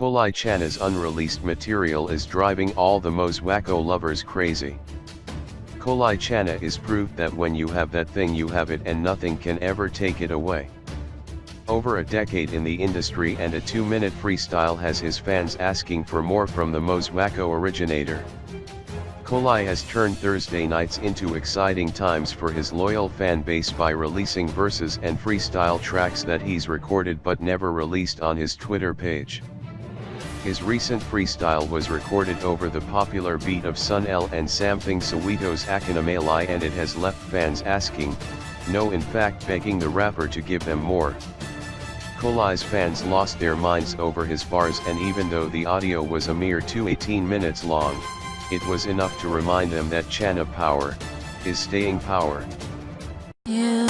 Khuli Chana's unreleased material is driving all the motswako lovers crazy. Khuli Chana is proof that when you have that thing you have it and nothing can ever take it away. Over a decade in the industry and a 2-minute freestyle has his fans asking for more from the motswako originator. Khuli has turned Thursday nights into exciting times for his loyal fan base by releasing verses and freestyle tracks that he's recorded but never released on his Twitter page. His recent freestyle was recorded over the popular beat of Sun L and Something Soweto's Akinamalai, and it has left fans asking, no, in fact begging the rapper to give them more. Khuli's fans lost their minds over his bars, and even though the audio was a mere 18 minutes long, it was enough to remind them that Chana power is staying power. Yeah.